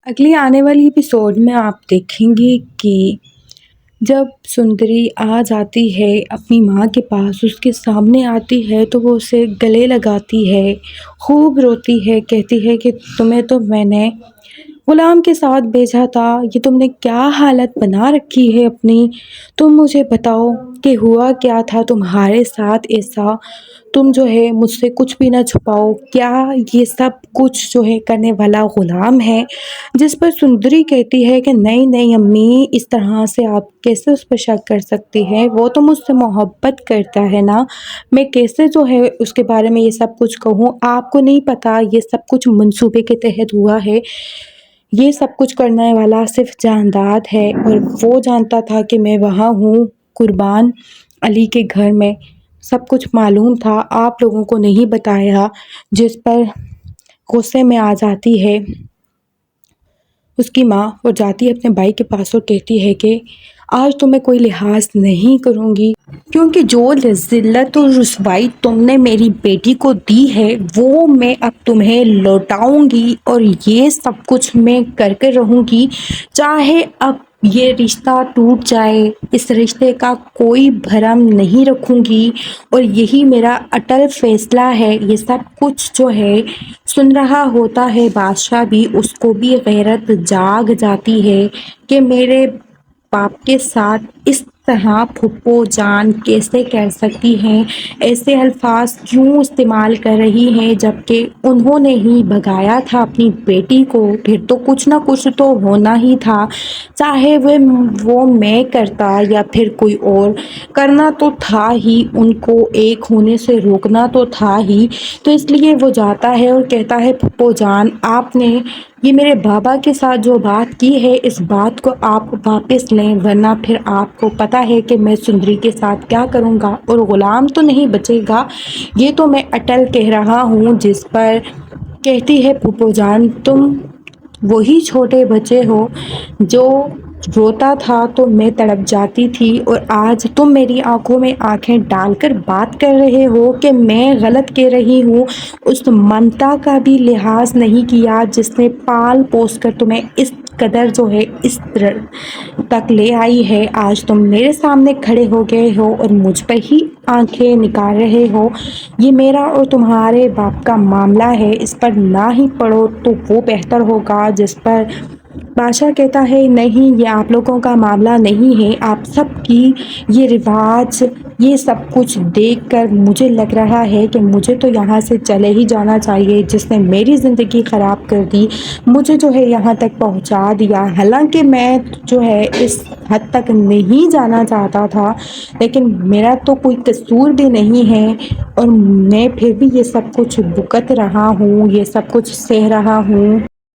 اگلی آنے والی ایپیسوڈ میں آپ دیکھیں گے کہ جب سندری آ جاتی ہے اپنی ماں کے پاس، اس کے سامنے آتی ہے تو وہ اسے گلے لگاتی ہے، خوب روتی ہے، کہتی ہے کہ تمہیں تو میں نے غلام کے ساتھ بھیجا تھا، یہ تم نے کیا حالت بنا رکھی ہے اپنی، تم مجھے بتاؤ کہ ہوا کیا تھا تمہارے ساتھ ایسا، تم جو ہے مجھ سے کچھ بھی نہ چھپاؤ، کیا یہ سب کچھ جو ہے کرنے والا غلام ہے؟ جس پر سندری کہتی ہے کہ نہیں نہیں امی، اس طرح سے آپ کیسے اس پر شک کر سکتی ہیں، وہ تو مجھ سے محبت کرتا ہے نا، میں کیسے جو ہے اس کے بارے میں یہ سب کچھ کہوں، آپ کو نہیں پتا یہ سب کچھ منصوبے کے تحت ہوا ہے، یہ سب کچھ کرنے والا صرف جانداد ہے، اور وہ جانتا تھا کہ میں وہاں ہوں قربان علی کے گھر میں، سب کچھ معلوم تھا، آپ لوگوں کو نہیں بتایا۔ جس پر غصے میں آ جاتی ہے اس کی ماں اور جاتی ہے اپنے بھائی کے پاس اور کہتی ہے کہ آج تو میں کوئی لحاظ نہیں کروں گی، کیونکہ جو ذلت و رسوائی تم نے میری بیٹی کو دی ہے وہ میں اب تمہیں لوٹاؤں گی، اور یہ سب کچھ میں کر کے رہوں گی، چاہے اب یہ رشتہ ٹوٹ جائے، اس رشتے کا کوئی بھرم نہیں رکھوں گی، اور یہی میرا اٹل فیصلہ ہے۔ یہ سب کچھ جو ہے سن رہا ہوتا ہے بادشاہ بھی، اس کو بھی غیرت جاگ جاتی ہے کہ میرے باپ کے ساتھ اس طرح پھپھو جان کیسے کر سکتی ہیں، ایسے الفاظ کیوں استعمال کر رہی ہیں، جبکہ انہوں نے ہی بھگایا تھا اپنی بیٹی کو، پھر تو کچھ نہ کچھ تو ہونا ہی تھا، چاہے وہ میں کرتا یا پھر کوئی اور، کرنا تو تھا ہی، ان کو ایک ہونے سے روکنا تو تھا ہی۔ تو اس لیے وہ جاتا ہے اور کہتا ہے پھپھو جان، آپ نے یہ میرے بابا کے ساتھ جو بات کی ہے اس بات کو آپ واپس لیں، ورنہ پھر آپ کو پتہ ہے کہ میں سندری کے ساتھ کیا کروں گا، اور غلام تو نہیں بچے گا، یہ تو میں اٹل کہہ رہا ہوں۔ جس پر کہتی ہے پھپھو جان، تم وہی چھوٹے بچے ہو جو روتا تھا تو میں تڑپ جاتی تھی، اور آج تم میری آنکھوں میں آنکھیں ڈال کر بات کر رہے ہو کہ میں غلط کہہ رہی ہوں، اس ممتا کا بھی لحاظ نہیں کیا جس نے پال پوس کر تمہیں اس قدر جو ہے اس تک لے آئی ہے، آج تم میرے سامنے کھڑے ہو گئے ہو اور مجھ پر ہی آنکھیں نکال رہے ہو، یہ میرا اور تمہارے باپ کا معاملہ ہے، اس پر نہ ہی پڑو تو وہ بہتر ہوگا۔ جس پر بادشاہ کہتا ہے نہیں، یہ آپ لوگوں کا معاملہ نہیں ہے، آپ سب کی یہ رواج، یہ سب کچھ دیکھ کر مجھے لگ رہا ہے کہ مجھے تو یہاں سے چلے ہی جانا چاہیے، جس نے میری زندگی خراب کر دی، مجھے جو ہے یہاں تک پہنچا دیا، حالانکہ میں جو ہے اس حد تک نہیں جانا چاہتا تھا، لیکن میرا تو کوئی قصور بھی نہیں ہے، اور میں پھر بھی یہ سب کچھ بھگت رہا ہوں، یہ سب کچھ سہ رہا ہوں۔